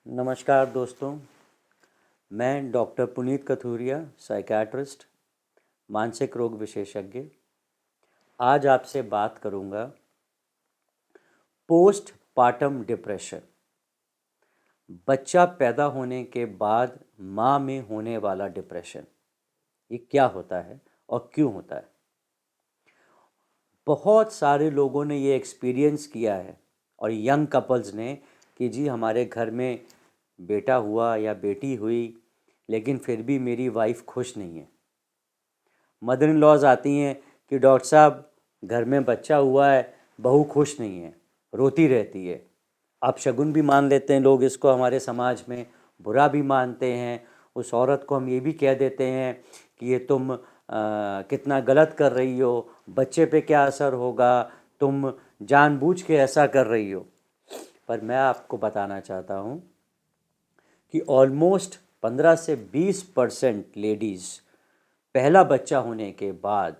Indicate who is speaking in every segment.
Speaker 1: नमस्कार दोस्तों, मैं डॉक्टर पुनीत कथूरिया, साइकियाट्रिस्ट, मानसिक रोग विशेषज्ञ। आज आपसे बात करूंगा पोस्ट पार्टम डिप्रेशन। बच्चा पैदा होने के बाद माँ में होने वाला डिप्रेशन, ये क्या होता है और क्यों होता है? बहुत सारे लोगों ने ये एक्सपीरियंस किया है और यंग कपल्स ने कि जी हमारे घर में बेटा हुआ या बेटी हुई, लेकिन फिर भी मेरी वाइफ खुश नहीं है। मदर इन लॉज आती हैं कि डॉक्टर साहब घर में बच्चा हुआ है, बहू खुश नहीं है, रोती रहती है। आप शगुन भी मान लेते हैं लोग इसको, हमारे समाज में बुरा भी मानते हैं। उस औरत को हम ये भी कह देते हैं कि ये तुम कितना गलत कर रही हो, बच्चे पे क्या असर होगा, तुम जानबूझ के ऐसा कर रही हो। पर मैं आपको बताना चाहता हूँ कि ऑलमोस्ट 15 से 20% लेडीज़ पहला बच्चा होने के बाद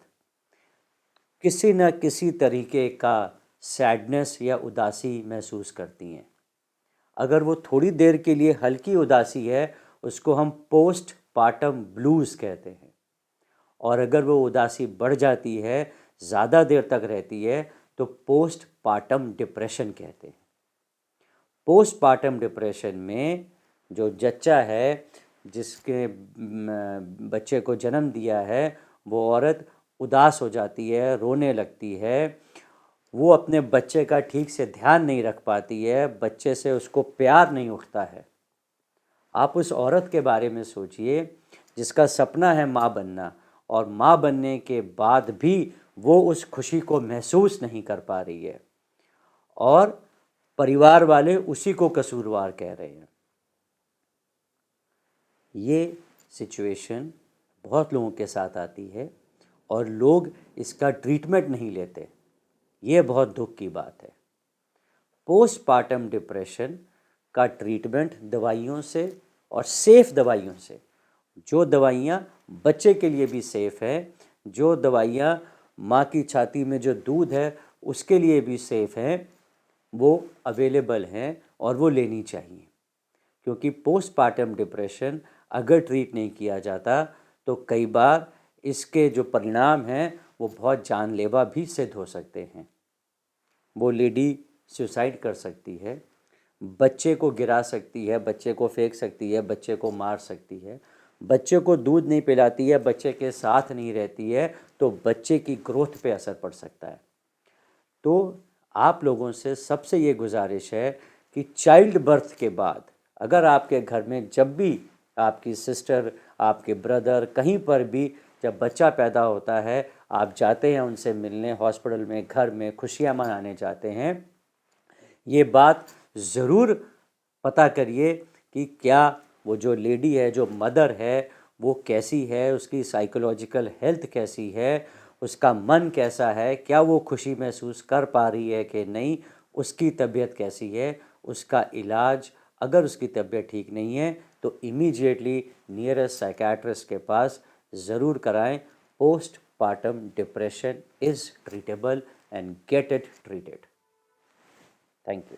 Speaker 1: किसी न किसी तरीके का सैडनेस या उदासी महसूस करती हैं। अगर वो थोड़ी देर के लिए हल्की उदासी है, उसको हम पोस्ट पार्टम ब्लूज़ कहते हैं। और अगर वो उदासी बढ़ जाती है, ज़्यादा देर तक रहती है, तो पोस्ट पार्टम डिप्रेशन कहते हैं। पोस्ट पार्टम डिप्रेशन में जो जच्चा है, जिसके बच्चे को जन्म दिया है, वो औरत उदास हो जाती है, रोने लगती है। वो अपने बच्चे का ठीक से ध्यान नहीं रख पाती है, बच्चे से उसको प्यार नहीं उठता है। आप उस औरत के बारे में सोचिए जिसका सपना है माँ बनना, और माँ बनने के बाद भी वो उस खुशी को महसूस नहीं कर पा रही है, और परिवार वाले उसी को कसूरवार कह रहे हैं। ये सिचुएशन बहुत लोगों के साथ आती है और लोग इसका ट्रीटमेंट नहीं लेते। ये बहुत दुख की बात है। पोस्टपार्टम डिप्रेशन का ट्रीटमेंट दवाइयों से और सेफ़ दवाइयों से, जो दवाइयाँ बच्चे के लिए भी सेफ़ है, जो दवाइयाँ माँ की छाती में जो दूध है उसके लिए भी सेफ़ हैं, वो अवेलेबल हैं और वो लेनी चाहिए। क्योंकि पोस्टपार्टम डिप्रेशन अगर ट्रीट नहीं किया जाता तो कई बार इसके जो परिणाम हैं वो बहुत जानलेवा भी सिद्ध हो सकते हैं। वो लेडी सुसाइड कर सकती है, बच्चे को गिरा सकती है, बच्चे को फेंक सकती है, बच्चे को मार सकती है, बच्चे को दूध नहीं पिलाती है, बच्चे के साथ नहीं रहती है, तो बच्चे की ग्रोथ पे असर पड़ सकता है। तो आप लोगों से सबसे ये गुजारिश है कि चाइल्ड बर्थ के बाद अगर आपके घर में जब भी आपकी सिस्टर, आपके ब्रदर, कहीं पर भी जब बच्चा पैदा होता है, आप जाते हैं उनसे मिलने, हॉस्पिटल में, घर में खुशियाँ मनाने जाते हैं, ये बात ज़रूर पता करिए कि क्या वो जो लेडी है, जो मदर है, वो कैसी है, उसकी साइकोलॉजिकल हेल्थ कैसी है, उसका मन कैसा है, क्या वो खुशी महसूस कर पा रही है कि नहीं, उसकी तबीयत कैसी है, उसका इलाज, अगर उसकी तबीयत ठीक नहीं है तो इमीडिएटली नियरेस्ट साइकियाट्रिस्ट के पास ज़रूर कराएं। Post partum depression is treatable and get it treated. Thank you.